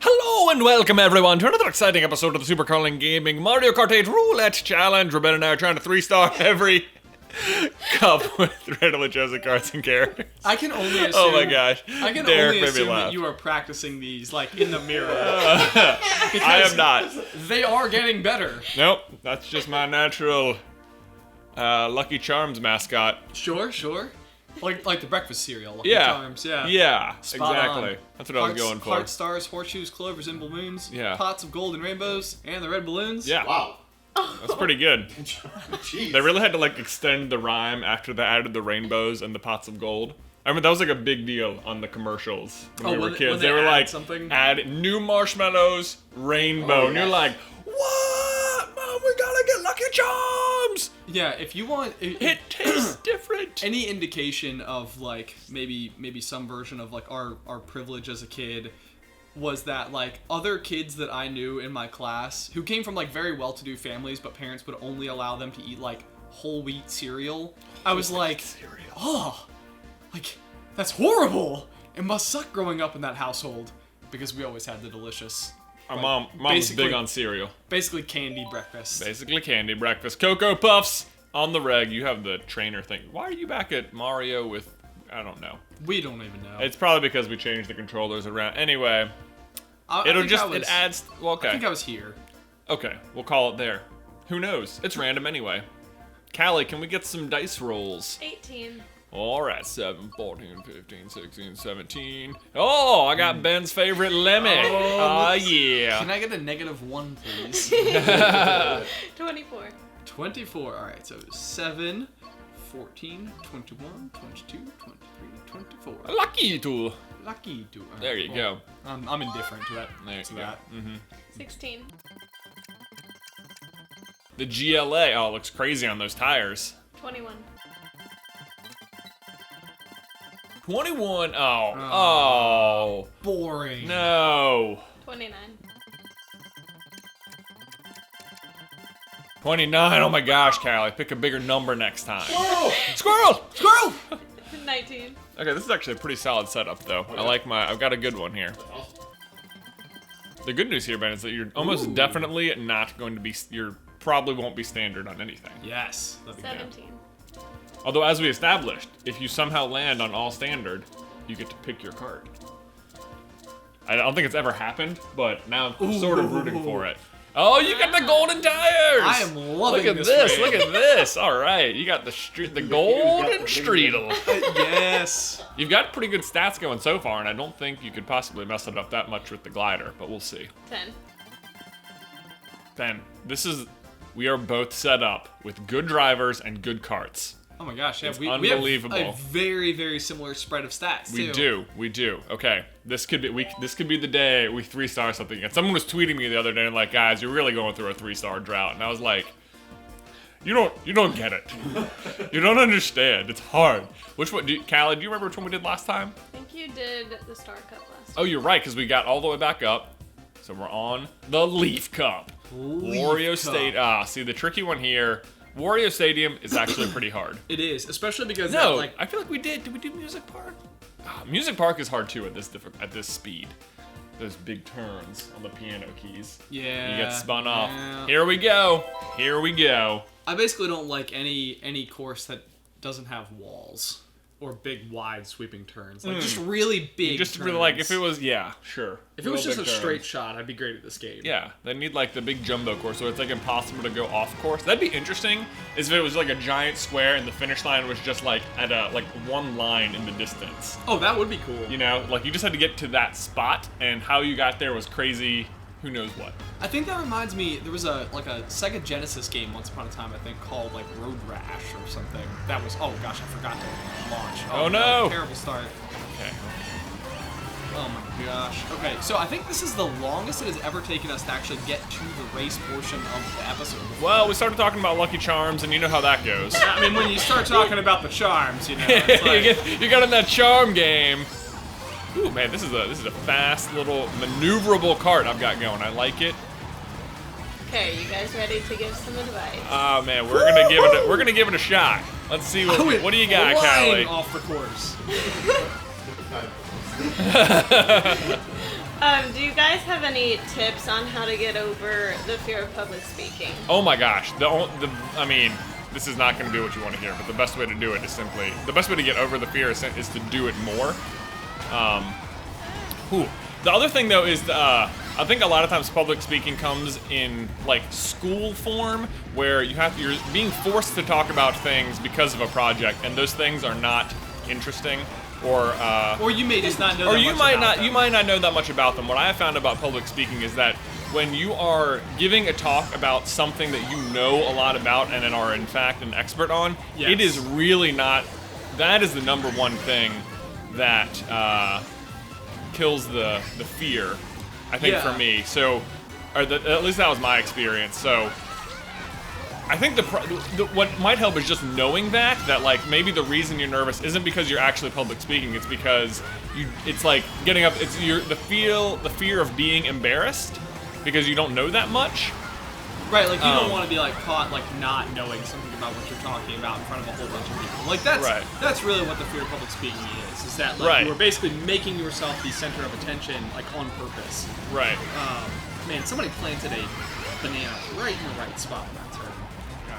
Hello and welcome everyone to another exciting episode of the Super Carlin Gaming Mario Kart 8 Roulette Challenge. We're now trying to 3-star every cup with randomly chosen cards and characters. I can only assume. Oh my gosh. I can Derek only made me assume laugh. that you are practicing these like in the mirror. I am not. They are getting better. Nope, that's just my natural Lucky Charms mascot. Sure. Like the breakfast cereal, Lucky Yeah. Charms, yeah. Yeah, Spot exactly. on. That's what I was going for. Heart stars, horseshoes, clovers, and balloons. Yeah. Pots of gold and rainbows, and the red balloons. Yeah. Wow. That's pretty good. Jeez. They really had to like extend the rhyme after they added the rainbows and the pots of gold. I mean, that was like a big deal on the commercials when we were kids. when They were add like, something? add new marshmallows, rainbow. Oh, and you're yes. like, what? Mom, we gotta get Lucky Charms! Yeah, if you want... It tastes different. any indication of like maybe some version of like our privilege as a kid was that like other kids that I knew in my class who came from like very well-to-do families but parents would only allow them to eat like whole wheat cereal. I was like, oh, like that's horrible. It must suck growing up in that household because we always had the delicious Our like, mom's basically- big on cereal. basically candy breakfast. Basically candy breakfast. Cocoa Puffs on the reg. You have the trainer thing. Why are you back at Mario with, I don't know. We don't even know. It's probably because we changed the controllers around. Anyway, I it'll think just, I was, it adds, well, okay. I think I was here. Okay, we'll call it there. Who knows? It's random anyway. Callie, can we get some dice rolls? 18. Alright, 7, 14, 15, 16, 17. Oh, I got Ben's favorite lemon. Oh, yeah. Can I get a -1, please? 24. 24. All right, so 7, 14, 21, 22, 23, 24. Lucky tool. Lucky do. All right, There you go. I'm indifferent to that. There to you go. that. 16. The GLA. Oh, it looks crazy on those tires. 21. 21. Oh. Boring. No. 29. 29. Oh my gosh, Callie. Pick a bigger number next time. Whoa! Squirrel! Squirrel. 19. Okay, this is actually a pretty solid setup, though. I like I've got a good one here. The good news here, Ben, is that you're almost definitely not going to be, probably won't be standard on anything. Yes. That'd be good. 17. Although, as we established, if you somehow land on all standard, you get to pick your card. I don't think it's ever happened, but now I'm sort of rooting for it. Oh, you got the golden tires! I am loving Look at this this, raid. look at this. All right, you got the golden streetle. Yes. You've got pretty good stats going so far, and I don't think you could possibly mess it up that much with the glider, but we'll see. 10. Ben, we are both set up with good drivers and good carts. Oh my gosh. Yeah, It's we unbelievable. have a very, very similar spread of stats too. We do. Okay, this could be the day we 3-star something again. Someone was tweeting me the other day and like, guys, you're really going through a 3-star drought, and I was like, you don't get it. You don't understand. It's hard. Which one, Callie? Do you remember which one we did last time? I think you did the Star Cup last Oh, you're right, because we got all the way back up. So we're on the Leaf Cup. Wario State. See, the tricky one here, Wario Stadium is actually pretty hard. It is, especially because No, like I feel like we did. Did we do Music Park? Music Park is hard too at this speed. Those big turns on the piano keys. yeah. You get spun off. yeah. Here we go. Here we go. I basically don't like any course that doesn't have walls or big wide sweeping turns. Like just really big Just turns. really like if it was sure. If it was Real just a big turns. straight shot, I'd be great at this game. Yeah, they need like the big jumbo course, so it's like impossible to go off course. That'd be interesting. Is if it was like a giant square and the finish line was just like at a one line in the distance. Oh, that would be cool. You know, like you just had to get to that spot, and how you got there was crazy. Who knows what? I think that reminds me, there was a Sega Genesis game once upon a time, I think, called like Road Rash or something. That was, oh gosh, I forgot to launch. Oh, my no. God, terrible start. Okay. Oh my gosh. Okay, so I think this is the longest it has ever taken us to actually get to the race portion of the episode. Well, we started talking about Lucky Charms, and you know how that goes. I mean, when you start talking about the charms, you know, it's like, you got in that charm game. Ooh, man, this is a fast little maneuverable cart I've got going. I like it. Okay, you guys ready to give some advice? Oh man, we're gonna give it a shot. Let's see what do you got, flying Callie? off the course. Do you guys have any tips on how to get over the fear of public speaking? Oh my gosh. I mean, this is not going to be what you want to hear, but the best way to do it is the best way to get over the fear is to do it more. The other thing though is I think a lot of times public speaking comes in like school form, where you're being forced to talk about things because of a project, and those things are not interesting, or you may just not know. Or that you much might about not. them. You might not know that much about them. What I have found about public speaking is that when you are giving a talk about something that you know a lot about and are in fact an expert on, Yes. it is really not. That is the number one thing that kills the fear, I think, Yeah. for me. So, at least that was my experience. So, I think what might help is just knowing that like maybe the reason you're nervous isn't because you're actually public speaking. It's because it's like getting up. It's the fear of being embarrassed because you don't know that much. Right, like you don't want to be like caught like not knowing something about what you're talking about in front of a whole bunch of people. Like that's really what the fear of public speaking is that like you are basically making yourself the center of attention like on purpose. Right. Man, somebody planted a banana right in the right spot. That's her.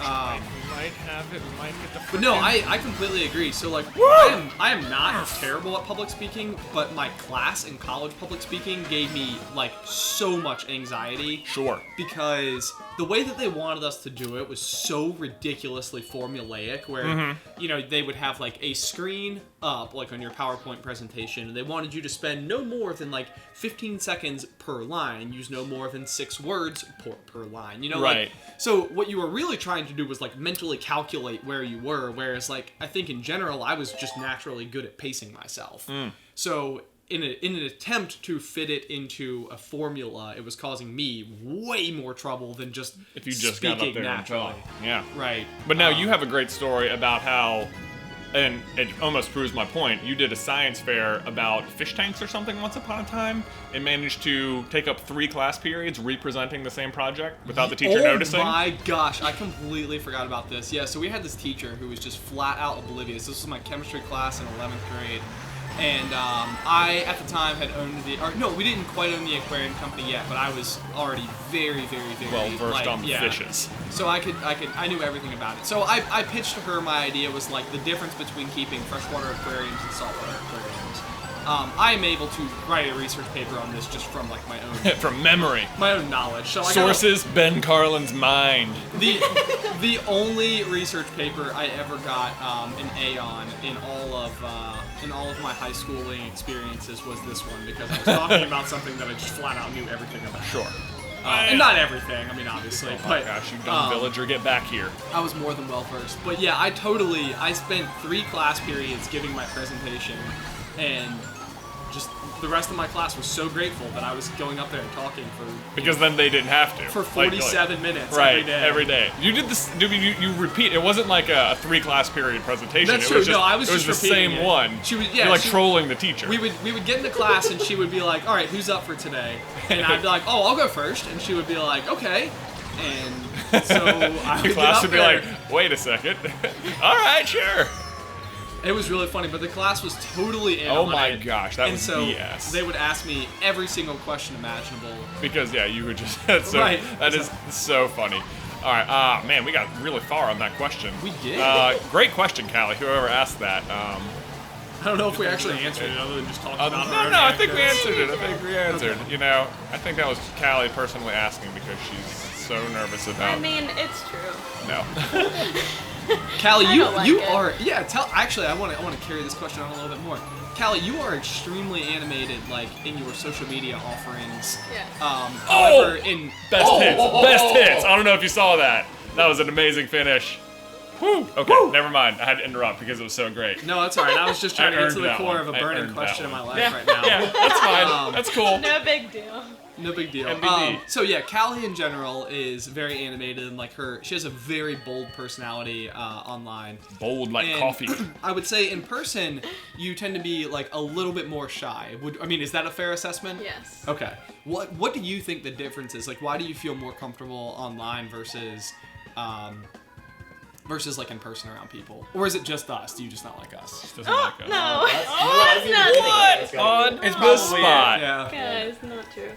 We might have it. We might get the. But no, I completely agree. So like, I am not terrible at public speaking, but my class in college public speaking gave me like so much anxiety. Sure. Because the way that they wanted us to do it was so ridiculously formulaic, where they would have like a screen up like on your PowerPoint presentation, and they wanted you to spend no more than like 15 seconds per line, use no more than 6 words per line. Right. So what you were really trying to do was like mentally calculate where you were, whereas like I think in general I was just naturally good at pacing myself. So in an attempt to fit it into a formula, it was causing me way more trouble than just if you just speaking got up there naturally. and talk. Yeah. Right. But now you have a great story about how, and it almost proves my point, you did a science fair about fish tanks or something once upon a time and managed to take up 3 class periods representing the same project without the teacher noticing. Oh my gosh, I completely forgot about this. Yeah, so we had this teacher who was just flat out oblivious. This was my chemistry class in 11th grade. And I, at the time, had owned we didn't quite own the aquarium company yet, but I was already very, very, very well versed on fishes. So I knew everything about it. So I pitched to her, my idea was like the difference between keeping freshwater aquariums and saltwater aquariums. I am able to write a research paper on this just from like my own from memory, my own knowledge. So sources: Ben Carlin's mind. The only research paper I ever got an A on in all of my high schooling experiences was this one, because I was talking about something that I just flat out knew everything about. Sure. And not everything, I mean, obviously. Oh my gosh, you dumb villager, get back here. I was more than well versed. But yeah, I spent 3 class periods giving my presentation, and just the rest of my class was so grateful that I was going up there and talking because then they didn't have to for 47 minutes every day. You did this. You repeat. It wasn't like a 3 class period presentation. That's it true. Was just, no, I was it was just the repeating same it. one. You're like trolling the teacher. We would get into class and she would be like, "All right, who's up for today?" And I'd be like, "Oh, I'll go first." And she would be like, "Okay." And so I would class get would up be there. like, "Wait a second. All right, sure." It was really funny, but the class was totally in on it. Oh my gosh, that was BS. So they would ask me every single question imaginable. Because you would just that is so funny. All right, man, we got really far on that question. We did. Great question, Callie. Whoever asked that. I don't know if we actually answered it other than just talking about it. No, I think we answered it. Okay. I think that was Callie personally asking because she's so nervous about. I mean, it's true. No. Callie, you it. are actually I want to carry this question on a little bit more. Callie, you are extremely animated, like in your social media offerings. Yes. However, in best hits. I don't know if you saw that. That was an amazing finish. Woo. Okay, never mind. I had to interrupt because it was so great. No, that's all right. I was just trying to get to the core of a burning question in my life right now. Yeah, that's fine. That's cool. No big deal. No big deal. MBD. So yeah, Callie in general is very animated, and like she has a very bold personality online. Bold like And coffee. I would say in person, you tend to be like a little bit more shy. Is that a fair assessment? Yes. Okay. What do you think the difference is? Like, why do you feel more comfortable online versus versus like in person around people? Or is it just us? Do you just not like us? Just doesn't like us. No, That's it's not what? true. On It's the probably spot. it, yeah. Guys, not true.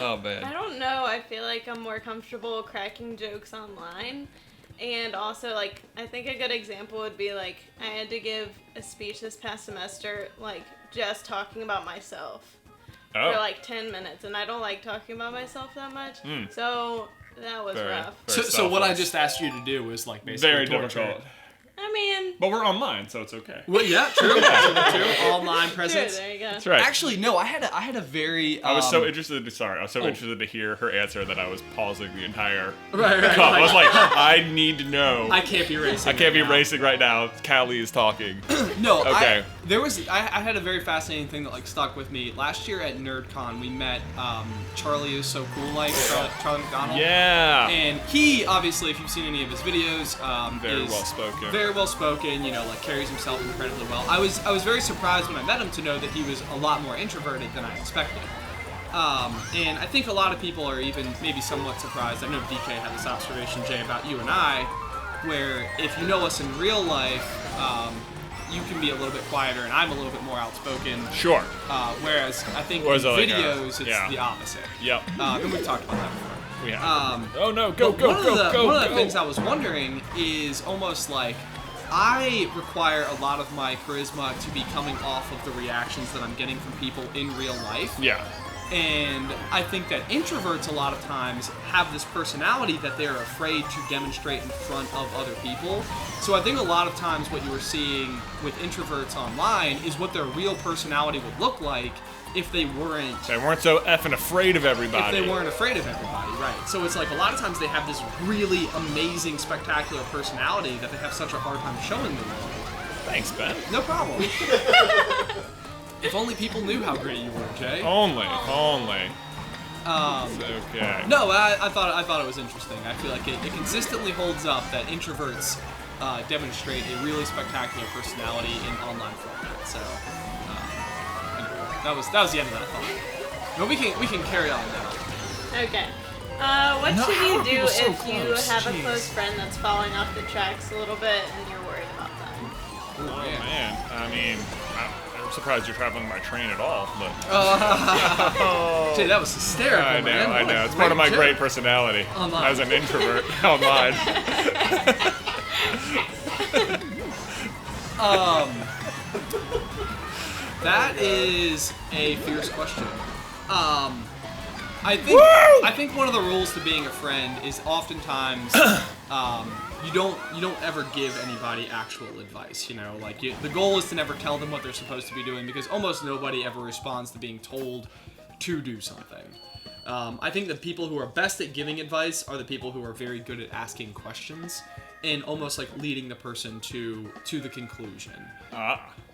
Oh man. I don't know. I feel like I'm more comfortable cracking jokes online. And also, like, I think a good example would be, like, I had to give a speech this past semester, like, just talking about myself Oh. for, like, 10 minutes. And I don't like talking about myself that much. So that was rough. So what I just asked you to do was like basically very torture. difficult. I mean, But we're online, so it's okay. Well, yeah, true. Online sure, presence. there you go. That's right. Actually, no. I had a very. I was so interested. Interested to hear her answer that I was pausing the entire Right. cup. I was like, I need to know. I can't be racing. I can't be right now. racing right now. Callie is talking. No. Okay. I had a very fascinating thing that like stuck with me last year at NerdCon. We met Charlie is so cool, like Charlie McDonald. Yeah. And he obviously, if you've seen any of his videos, Very is well spoken. Very well spoken. You know, like carries himself incredibly well. I was very surprised when I met him to know that he was a lot more introverted than I expected. And I think a lot of people are even maybe somewhat surprised. I know DK had this observation, Jay, about you and I, where if you know us in real life, you can be a little bit quieter and I'm a little bit more outspoken. Sure. Whereas I think in Whereas, like, videos, it's yeah. the opposite. Yep. And we've talked about that before. We have. Oh no! But one of the Go. things I was wondering is almost like I require a lot of my charisma to be coming off of the reactions that I'm getting from people in real life. Yeah. And I think that introverts a lot of times have this personality that they're afraid to demonstrate in front of other people. So I think a lot of times what you were seeing with introverts online is what their real personality would look like if they weren't They weren't so effing afraid of everybody. if they weren't afraid of everybody, right? So it's like a lot of times they have this really amazing, spectacular personality that they have such a hard time showing the world. Thanks, Ben. No problem. If only people knew how great you were, Jay. Only. It's okay. No, I thought it was interesting. I feel like it consistently holds up that introverts demonstrate a really spectacular personality in online format. So anyway, that was the end of that thought. But we can carry on now. Okay. What No, should how you are do people so if you close? have a Jeez. close friend that's falling off the tracks a little bit and you're worried about them? Oh man. I mean, I'm surprised you're traveling by train at all, but. Jay, that was hysterical, I know, man. I What a know. It's part of my joke. great personality Online. as an introvert online. That is a fierce question. I think one of the rules to being a friend is oftentimes you don't ever give anybody actual advice. You know, like the goal is to never tell them what they're supposed to be doing because almost nobody ever responds to being told to do something. I think the people who are best at giving advice are the people who are very good at asking questions and almost like leading the person to the conclusion.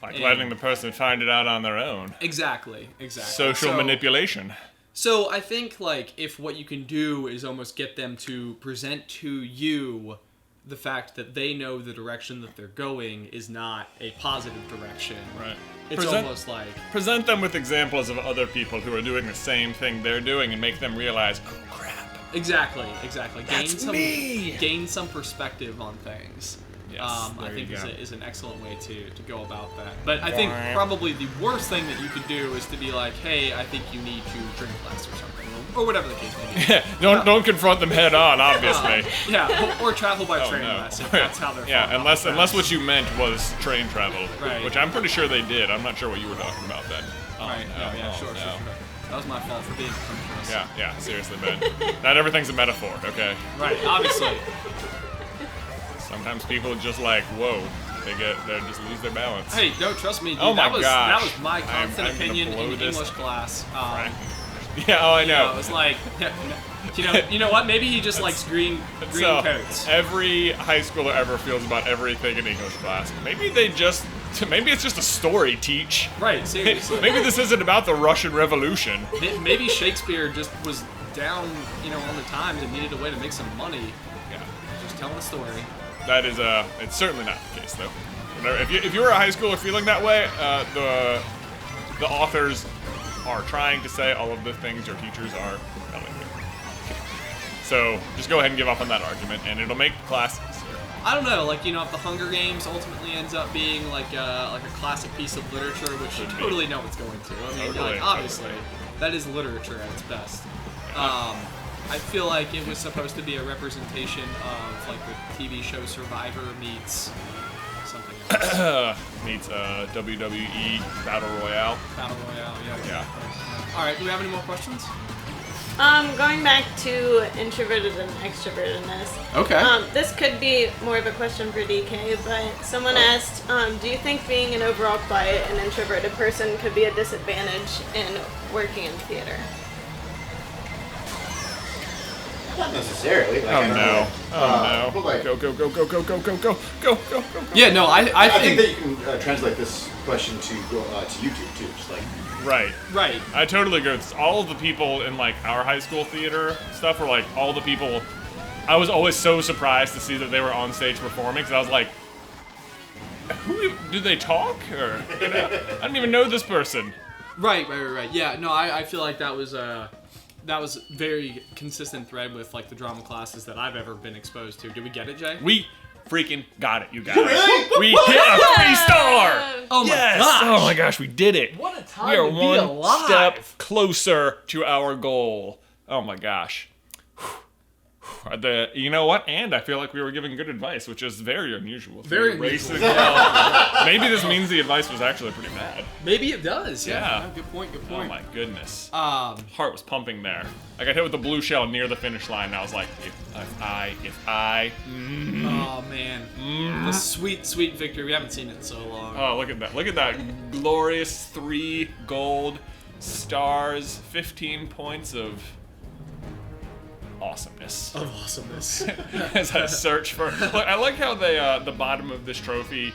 Like letting the person find it out on their own. Exactly. Social manipulation. So I think like if what you can do is almost get them to present to you the fact that they know the direction that they're going is not a positive direction. Right. It's almost like present them with examples of other people who are doing the same thing they're doing and make them realize, oh crap. Exactly. That's me! Gain some perspective on things. Yes, I there think you go. is an excellent way to go about that. But I think probably the worst thing that you could do is to be like, hey, I think you need to drink less or something, or whatever the case may be. don't confront them head on, obviously. Yeah, or travel by Oh, train no. less if that's how they're. Yeah, falling off the unless tracks. what you meant was train travel, Right. which I'm pretty sure they did. I'm not sure what you were talking about then. Right. Sure. That was my fault for being presumptuous. Yeah, seriously, man. Not everything's a metaphor, okay? Right. Obviously. Sometimes people just like, whoa, they just lose their balance. Hey, no, trust me, dude. Oh my that gosh. was my constant I'm gonna opinion blow in this. English class. Yeah, oh, I know. It was like, you know what? Maybe he just likes green So, coats. every high schooler ever feels about everything in English class. Maybe it's just a story, teach. Right. Seriously. Maybe this isn't about the Russian Revolution. Maybe Shakespeare just was down, on the times and needed a way to make some money. Yeah. Just telling a story. That is, it's certainly not the case, though. If you're a high schooler feeling that way, the authors are trying to say all of the things your teachers are telling you. So just go ahead and give up on that argument, and it'll make the class easier. I don't know, like, if the Hunger Games ultimately ends up being like a classic piece of literature, which you totally know it's going to. I mean, like, obviously, that is literature at its best. I feel like it was supposed to be a representation of like the TV show Survivor meets something else. Meets WWE Battle Royale. Battle Royale, yeah. Yeah. All right, do we have any more questions? Going back to introverted and extrovertedness. Okay. This could be more of a question for DK, but someone asked, do you think being an overall quiet and introverted person could be a disadvantage in working in theater? Not necessarily. Like, Oh no! but like, Go! Yeah, no, I I think think that you can translate this question to YouTube too. Just like, Right. I totally agree with this. All of the people in like our high school theater stuff were like all the people. I was always so surprised to see that they were on stage performing because I was like, who do they talk? Or I don't even know this person. Right. Yeah, no, I feel like that was very consistent thread with like the drama classes that I've ever been exposed to. Did we get it, Jay? We freaking got it, you guys. Really? We hit a 3-star. Oh my Yes! gosh! Oh my gosh, we did it. What a time We are to be one alive. step closer to our goal. Oh my gosh. You know what? And I feel like we were giving good advice, which is very unusual. Very Racing. unusual. Maybe this means the advice was actually pretty bad. Maybe it does. Yeah. No, good point. Oh my goodness. Um, Heart was pumping there. I got hit with the blue shell near the finish line, and I was like, if I. oh man, the sweet victory. We haven't seen it in so long. Oh, look at that. Look at that glorious 3 gold stars, 15 points of awesomeness. Of awesomeness. As I search for. Look, I like how they the bottom of this trophy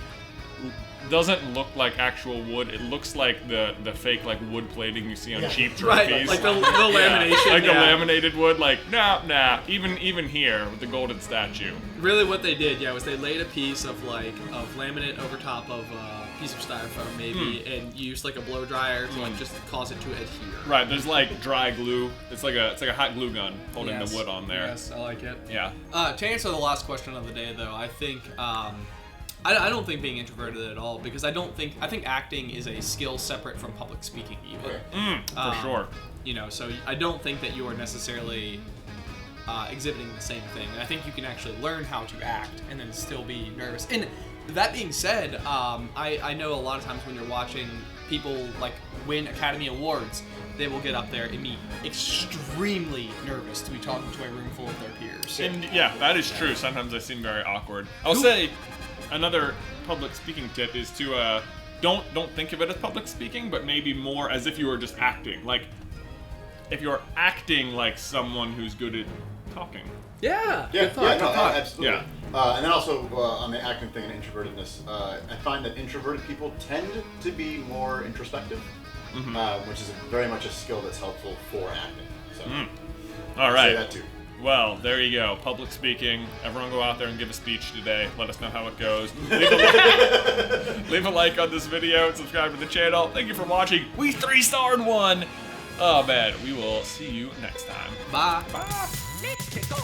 doesn't look like actual wood. It looks like the fake like wood plating you see on cheap trophies. Right, like the lamination. Like the yeah. laminated wood. Like nah. Even here with the golden statue. Really, what they did, was they laid a piece of laminate over top of a piece of styrofoam, maybe, and used like a blow dryer to like just cause it to adhere. Right. There's like dry glue. It's like a hot glue gun holding the wood on there. Yes, I like it. Yeah. To answer the last question of the day, though, I think I don't think being introverted at all, because I think acting is a skill separate from public speaking even. For sure. So I don't think that you are necessarily exhibiting the same thing, and I think you can actually learn how to act and then still be nervous. And that being said, I know a lot of times when you're watching people like win Academy Awards, they will get up there and be extremely nervous to be talking to a room full of their peers. And yeah, that is true. Sometimes they seem very awkward. I'll say another public speaking tip is to don't think of it as public speaking, but maybe more as if you were just acting. Like if you're acting like someone who's good at talking. Yeah. good thought. Absolutely. Yeah. And then also on the acting thing and introvertedness, I find that introverted people tend to be more introspective, which is very much a skill that's helpful for acting. So, All right. Say that too. Well, there you go. Public speaking. Everyone go out there and give a speech today. Let us know how it goes. Leave a like on this video and subscribe to the channel. Thank you for watching. We 3-starred one. Oh man, we will see you next time. Bye. Bye. Let's go.